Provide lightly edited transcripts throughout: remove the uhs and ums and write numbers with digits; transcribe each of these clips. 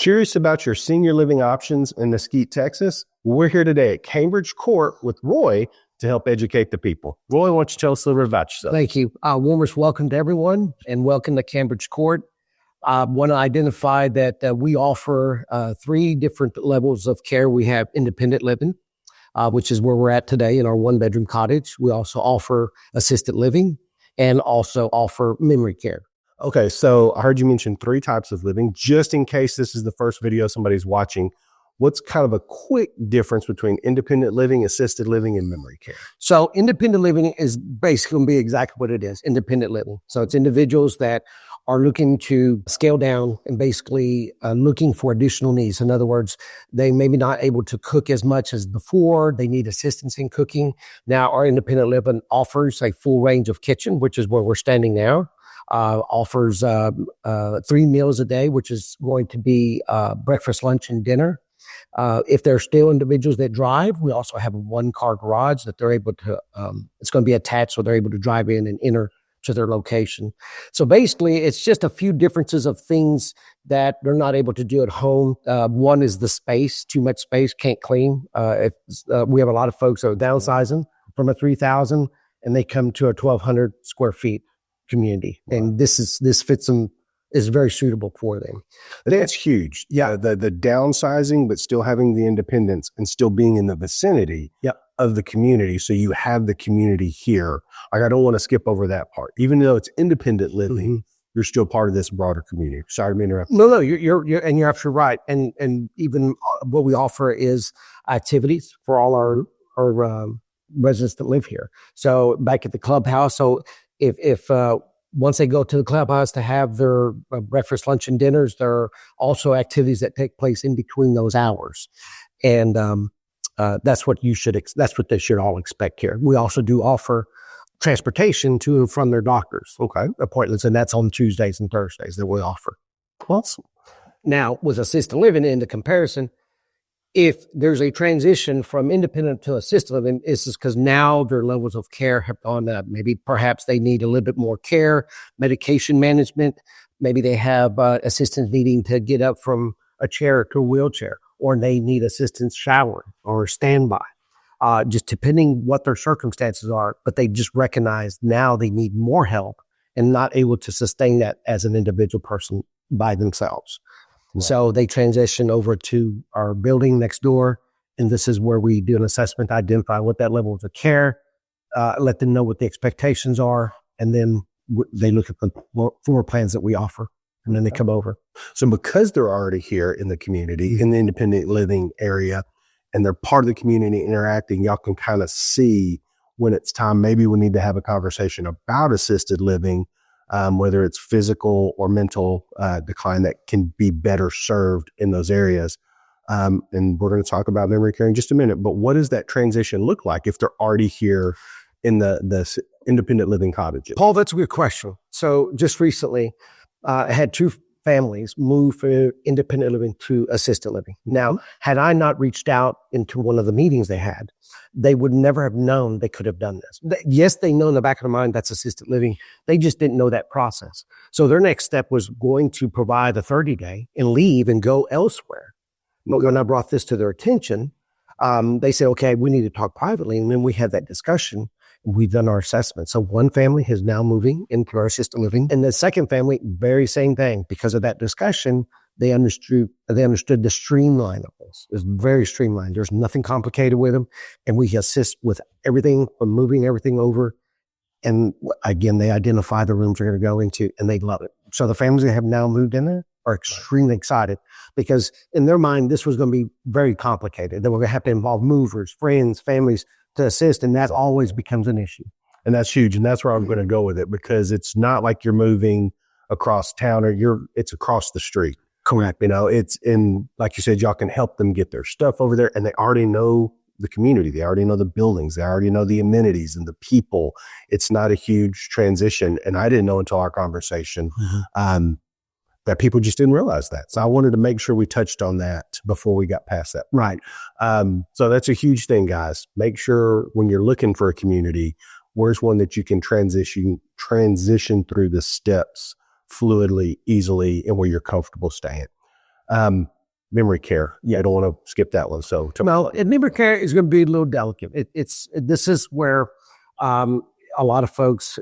Curious about your senior living options in Mesquite, Texas? We're here today at Cambridge Court with Roy to help educate the people. Roy, why don't you tell us a little bit about yourself? Thank you. Warmest welcome to everyone and welcome to Cambridge Court. I want to identify that we offer 3 different levels of care. We have independent living, which is where we're at today in our 1-bedroom cottage. We also offer assisted living and also offer memory care. Okay, so I heard you mention 3 types of living. Just in case this is the first video somebody's watching, what's kind of a quick difference between independent living, assisted living, and memory care? So independent living is basically going to be exactly what it is, independent living. So it's individuals that are looking to scale down and basically looking for additional needs. In other words, they may be not able to cook as much as before. They need assistance in cooking. Now, our independent living offers a full range of kitchen, which is where we're standing now. Offers 3 meals a day, which is going to be breakfast, lunch, and dinner. If there are still individuals that drive, we also have a 1-car garage that they're able to, it's going to be attached so they're able to drive in and enter to their location. So basically, it's just a few differences of things that they're not able to do at home. One is the space, too much space, can't clean. We have a lot of folks that are downsizing from a 3,000 and they come to a 1,200 square feet community. And this fits them, is very suitable for them. That's huge. Yeah, the downsizing, but still having the independence and still being in the vicinity of the community. So you have the community here. Like, I don't want to skip over that part. Even though it's independent living, you're still part of this broader community. Sorry to interrupt. No, you're absolutely right. And even what we offer is activities for all our residents that live here. So back at the clubhouse. So if once they go to the clubhouse to have their breakfast, lunch, and dinners, there are also activities that take place in between those hours. And that's what that's what they should all expect here. We also do offer transportation to and from their doctors appointments, and that's on Tuesdays and Thursdays that we offer. Awesome. Now, with assisted living in the comparison, if there's a transition from independent to assisted living, it's just because now their levels of care have gone up. Maybe perhaps they need a little bit more care, medication management. Maybe they have assistance needing to get up from a chair to a wheelchair, or they need assistance showering or standby, just depending what their circumstances are. But they just recognize now they need more help and not able to sustain that as an individual person by themselves. Right. So they transition over to our building next door, and this is where we do an assessment, identify what that level of care, let them know what the expectations are, and then they look at the floor plans that we offer, and then they come over. So because they're already here in the community, in the independent living area, and they're part of the community interacting, y'all can kind of see when it's time, maybe we need to have a conversation about assisted living, whether it's physical or mental decline that can be better served in those areas. And we're going to talk about memory care in just a minute, but what does that transition look like if they're already here in the independent living cottages? Paul, that's a good question. So just recently, I had 2 families move from independent living to assisted living. Now, had I not reached out into one of the meetings they had, they would never have known they could have done this. Yes, they know in the back of their mind that's assisted living. They just didn't know that process. So their next step was going to provide a 30-day and leave and go elsewhere. But when I brought this to their attention, they said, okay, we need to talk privately. And then we had that discussion. We've done our assessment. So one family is now moving into our assisted living. And the second family, very same thing. Because of that discussion, they understood the streamline of this. It's very streamlined. There's nothing complicated with them. And we assist with everything from moving everything over. And again, they identify the rooms they're going to go into, and they love it. So the families that have now moved in there are extremely excited because in their mind, this was going to be very complicated. They were going to have to involve movers, friends, families to assist. And that always becomes an issue. And that's huge. And that's where I'm going to go with it, because it's not like you're moving across town or it's across the street. Correct. You know, it's in, like you said, y'all can help them get their stuff over there, and they already know the community. They already know the buildings. They already know the amenities and the people. It's not a huge transition. And I didn't know until our conversation that people just didn't realize that. So I wanted to make sure we touched on that before we got past that. Right. So that's a huge thing, guys. Make sure when you're looking for a community, where's one that you can transition through the steps fluidly, easily, and where you're comfortable staying. memory care. Yeah, I don't want to skip that one. So, Well, memory care is going to be a little delicate. This is where a lot of folks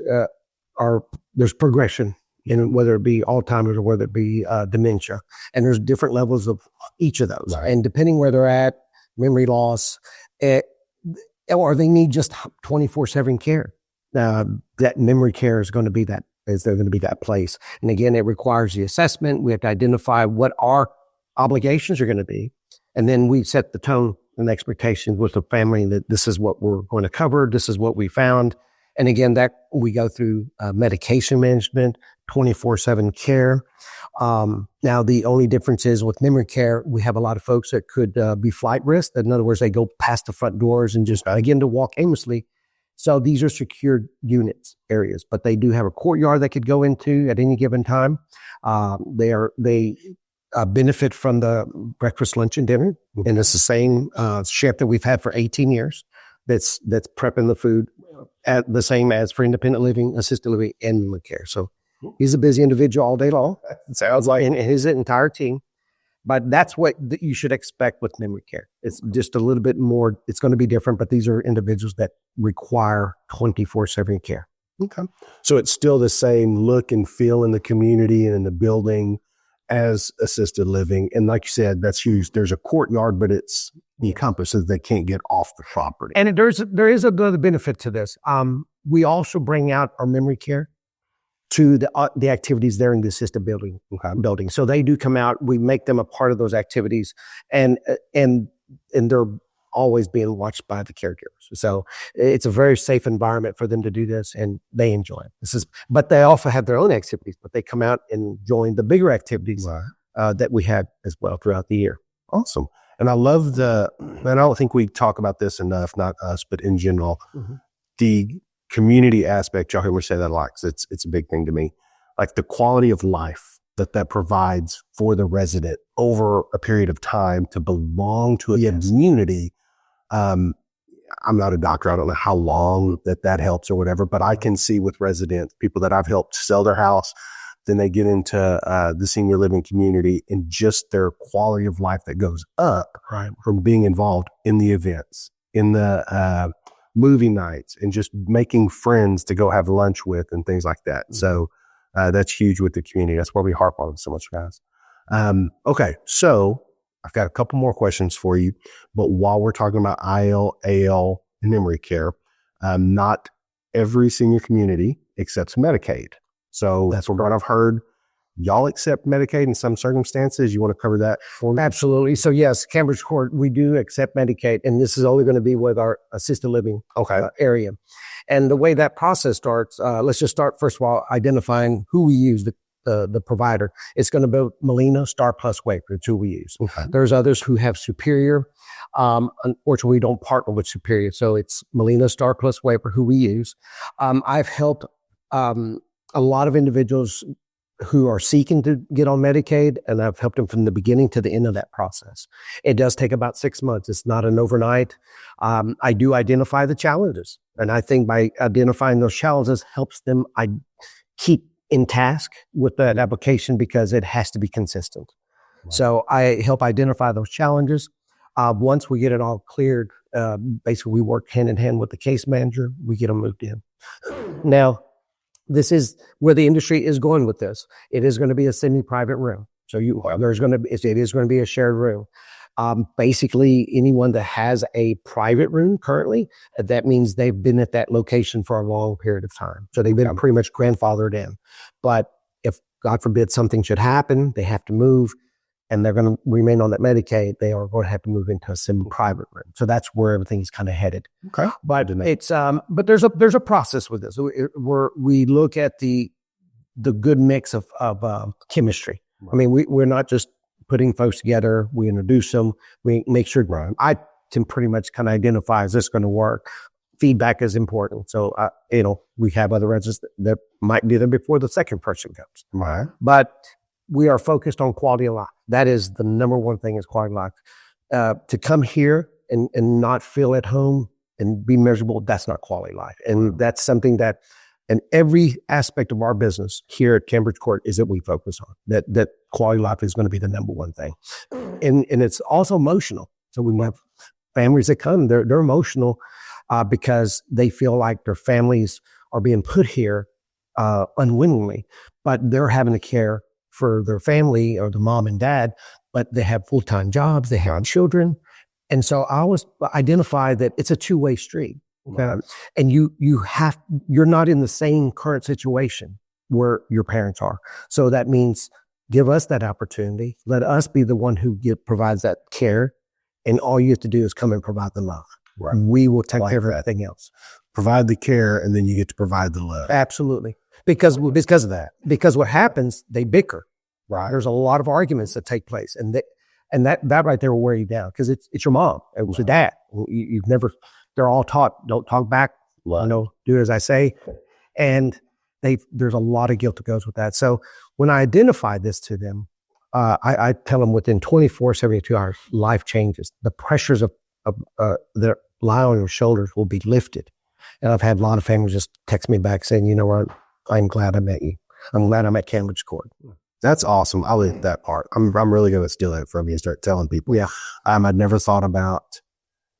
there's progression in whether it be Alzheimer's or whether it be dementia, and there's different levels of each of those, Right. and depending where they're at, memory loss, or they need just 24/7 care. That memory care is going to be that. Is there going to be that place? And again, it requires the assessment. We have to identify what our obligations are going to be, and then we set the tone and expectations with the family that this is what we're going to cover. This is what we found. And again, that we go through medication management, 24/7 care. Now, the only difference is with memory care, we have a lot of folks that could be flight risk. In other words, they go past the front doors and just begin to walk aimlessly. So these are secured units areas, but they do have a courtyard they could go into at any given time. They benefit from the breakfast, lunch, and dinner, and it's the same chef that we've had for 18 years. That's prepping the food at the same as for independent living, assisted living, and memory care. So he's a busy individual all day long. It sounds like, and his entire team. But that's what you should expect with memory care. It's just a little bit more. It's going to be different, but these are individuals that require 24/7 care. Okay. So it's still the same look and feel in the community and in the building as assisted living. And like you said, that's huge. There's a courtyard, but it's encompasses they can't get off the property. And there is another benefit to this. We also bring out our memory care to the activities there in the assisted building. So they do come out. We make them a part of those activities, and they're always being watched by the caregivers. So it's a very safe environment for them to do this, and they enjoy it. But they also have their own activities, but they come out and join the bigger activities that we had as well throughout the year. Awesome. And I love and I don't think we talk about this enough, not us, but in general, the community aspect. Y'all hear me say that a lot because it's a big thing to me. Like the quality of life that provides for the resident over a period of time to belong to a community. I'm not a doctor. I don't know how long that helps or whatever, but I can see with residents, people that I've helped sell their house, then they get into the senior living community and just their quality of life that goes up from being involved in the events, in the movie nights, and just making friends to go have lunch with and things like that. So that's huge with the community. That's why we harp on it so much, guys. Okay, so I've got a couple more questions for you. But while we're talking about IL, AL, and memory care, not every senior community accepts Medicaid. So that's what I've heard. Y'all accept Medicaid in some circumstances. You want to cover that for me? Absolutely. So yes, Cambridge Court, we do accept Medicaid, and this is only going to be with our assisted living area. And the way that process starts, let's just start first of all identifying who we use, the provider. It's going to be MolinaStar Plus Waiver. It's who we use. There's others who have Superior. Unfortunately, we don't partner with Superior, so it's MolinaStar Plus Waiver who we use. I've helped a lot of individuals who are seeking to get on Medicaid, and I've helped them from the beginning to the end of that process. It does take about 6 months. It's not an overnight. I do identify the challenges, and I think by identifying those challenges helps them keep in task with that application because it has to be consistent. So I help identify those challenges. Once we get it all cleared, basically we work hand in hand with the case manager. We get them moved in. Now, this is where the industry is going with this. It is going to be a semi-private room. So it is going to be a shared room. Basically, anyone that has a private room currently, that means they've been at that location for a long period of time. So they've been pretty much grandfathered in. But if, God forbid, something should happen, they have to move, and they're going to remain on that Medicaid, they are going to have to move into a semi-private room. So that's where everything is kind of headed. Okay. But it's but there's a process with this. We look at the good mix of chemistry. I mean, we're not just putting folks together. We introduce them. We make sure I can pretty much kind of identify, is this going to work? Feedback is important. So, we have other residents that might be there before the second person comes. Right. But we are focused on quality of life. That is the number one thing is quality of life. To come here and not feel at home and be miserable, that's not quality of life. And that's something that And every aspect of our business here at Cambridge Court is that we focus on that quality of life is going to be the number one thing. And it's also emotional. So we have families that come, they're emotional because they feel like their families are being put here unwillingly, but they're having to care for their family or the mom and dad, but they have full-time jobs, they have children. And so I always identify that it's a two-way street. Okay? And you're not in the same current situation where your parents are. So that means give us that opportunity. Let us be the one who provides that care. And all you have to do is come and provide the love. Right. We will take care of everything else. Provide the care, and then you get to provide the love. Absolutely. Because of that. Because what happens, they bicker. Right. There's a lot of arguments that take place. And that right there will wear you down because it's your mom. It was your dad. You've never, they're all taught, don't talk back, do as I say. And there's a lot of guilt that goes with that. So when I identify this to them, I tell them within 24, 72 hours, life changes. The pressures of that lie on your shoulders will be lifted. And I've had a lot of families just text me back saying, you know what, I'm glad I met you. I'm glad I'm at Cambridge Court. That's awesome. I'll leave that part. I'm really going to steal it from you and start telling people. Yeah. I'd never thought about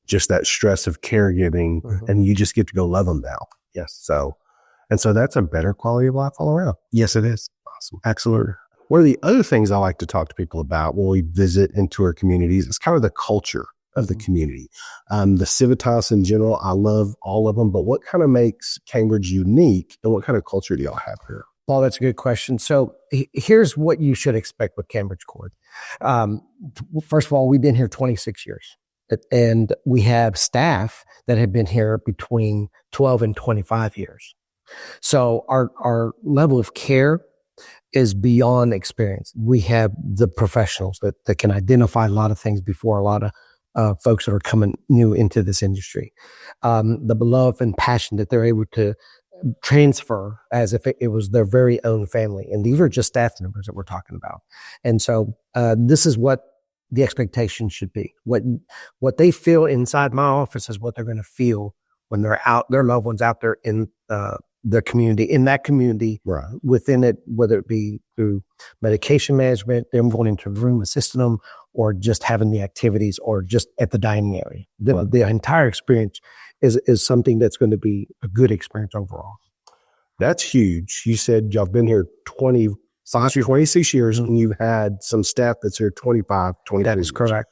just that stress of caregiving, and you just get to go love them now. Yes. So that's a better quality of life all around. Yes, it is. Awesome. Absolutely. One of the other things I like to talk to people about when we visit and tour communities is kind of the culture of the community. The civitas in general, I love all of them, but what kind of makes Cambridge unique, and what kind of culture do y'all have here? Paul, that's a good question. So here's what you should expect with Cambridge Court. First of all, we've been here 26 years, and we have staff that have been here between 12 and 25 years. So our level of care is beyond experience. We have the professionals that can identify a lot of things before a lot of folks that are coming new into this industry. The love and passion that they're able to transfer as if it was their very own family. And these are just staff members that we're talking about. And so this is what the expectation should be. What they feel inside my office is what they're going to feel when they're out, their loved ones out there in their community, in that community, right, within it, whether it be through medication management, them going into the room, assisting them, or just having the activities, or just at the dining area. The entire experience is something that's going to be a good experience overall. That's huge. You said y'all been here 26 years, and you've had some staff that's here 25, 20. That is correct.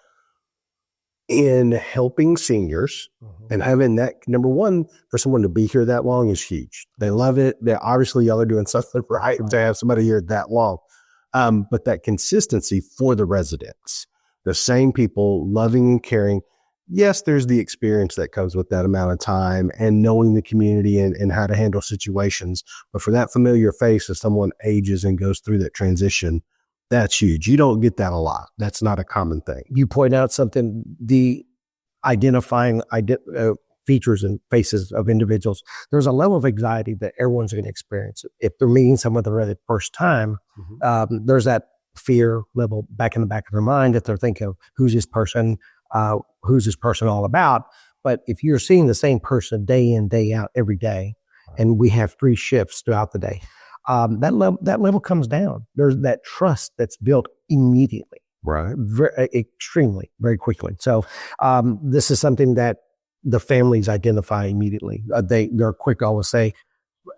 In helping seniors and having that, number one, for someone to be here that long is huge. They love it. Obviously y'all are doing something right to have somebody here that long. But that consistency for the residents, the same people loving and caring. Yes, there's the experience that comes with that amount of time and knowing the community and how to handle situations. But for that familiar face, as someone ages and goes through that transition, that's huge. You don't get that a lot. That's not a common thing. You point out something, the identifying features and faces of individuals. There's a level of anxiety that everyone's going to experience. If they're meeting someone for the first time, there's that fear level back in the back of their mind that they're thinking of who's this person all about. But if you're seeing the same person day in, day out, every day, and we have 3 shifts throughout the day, that level comes down. There's that trust that's built immediately, right? Extremely, very quickly. So this is something that the families identify immediately. They're quick to always say,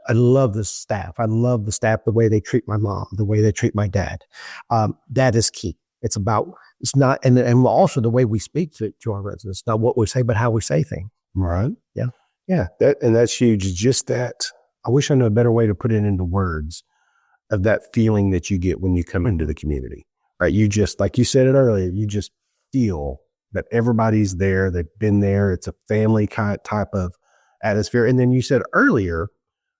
I love the staff. I love the staff, the way they treat my mom, the way they treat my dad. That is key. It's not, and also the way we speak to our residents, not what we say, but how we say things. Right. Yeah. Yeah. That's huge. It's just that, I wish I knew a better way to put it into words, of that feeling that you get when you come into the community, right? You just, like you said it earlier, you just feel that everybody's there. They've been there. It's a family type of atmosphere. And then you said earlier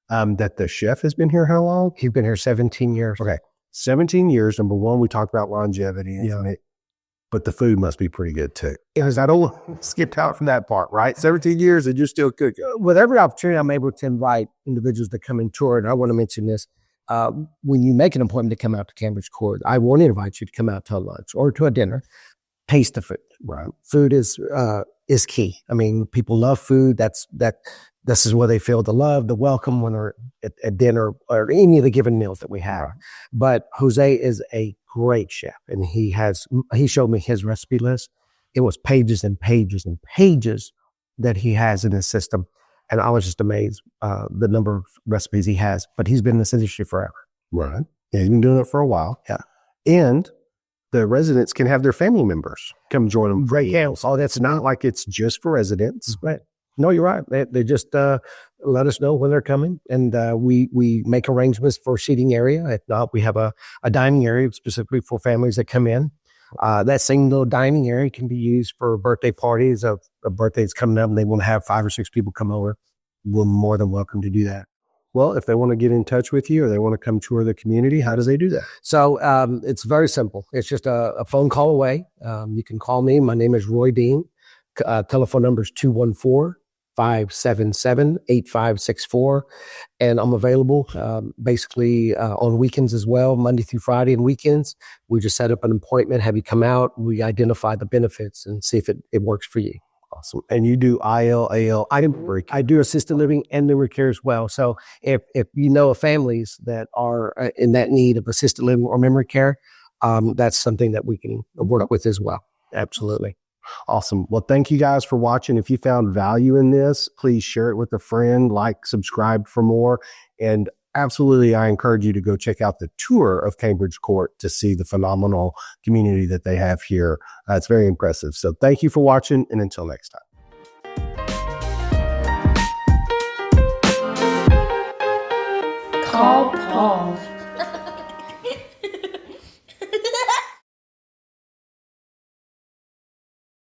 that the chef has been here how long? He's been here 17 years. Okay. 17 years. Number one, we talked about longevity. Yeah. But the food must be pretty good too. Because I don't skipped out from that part, right? 17 years and you're still cooking. With every opportunity, I'm able to invite individuals to come and tour. And I want to mention this. When you make an appointment to come out to Cambridge Court, I want to invite you to come out to a lunch or to a dinner. Taste the food. Right. Food is key. I mean, people love food. That This is where they feel the love, the welcome when they're at dinner or any of the given meals that we have. But Jose is a great chef, and he showed me his recipe list. It was pages and pages and pages that he has in his system. And I was just amazed the number of recipes he has. But he's been in this industry forever. Right. Yeah, he's been doing it for a while. Yeah. And the residents can have their family members come join them. Great. Yeah. So that's not like it's just for residents. Right. No, you're right. They just let us know when they're coming, and we make arrangements for seating area. If not, we have a dining area specifically for families that come in. That same little dining area can be used for birthday parties. A birthday's coming up and they want to have 5 or 6 people come over. We're more than welcome to do that. Well, if they want to get in touch with you or they want to come tour the community, how does they do that? So it's very simple. It's just a phone call away. You can call me. My name is Roy Dean. Telephone number is 214-577-8564. And I'm available basically on weekends as well, Monday through Friday and weekends. We just set up an appointment, have you come out. We identify the benefits and see if it works for you. Awesome. And you do IL, AL, I do assisted living and memory care as well. So if you know of families that are in that need of assisted living or memory care, that's something that we can work with as well. Absolutely. Awesome. Well, thank you guys for watching. If you found value in this, please share it with a friend, subscribe for more. And absolutely, I encourage you to go check out the tour of Cambridge Court to see the phenomenal community that they have here. It's very impressive. So thank you for watching, and until next time. Call Paul.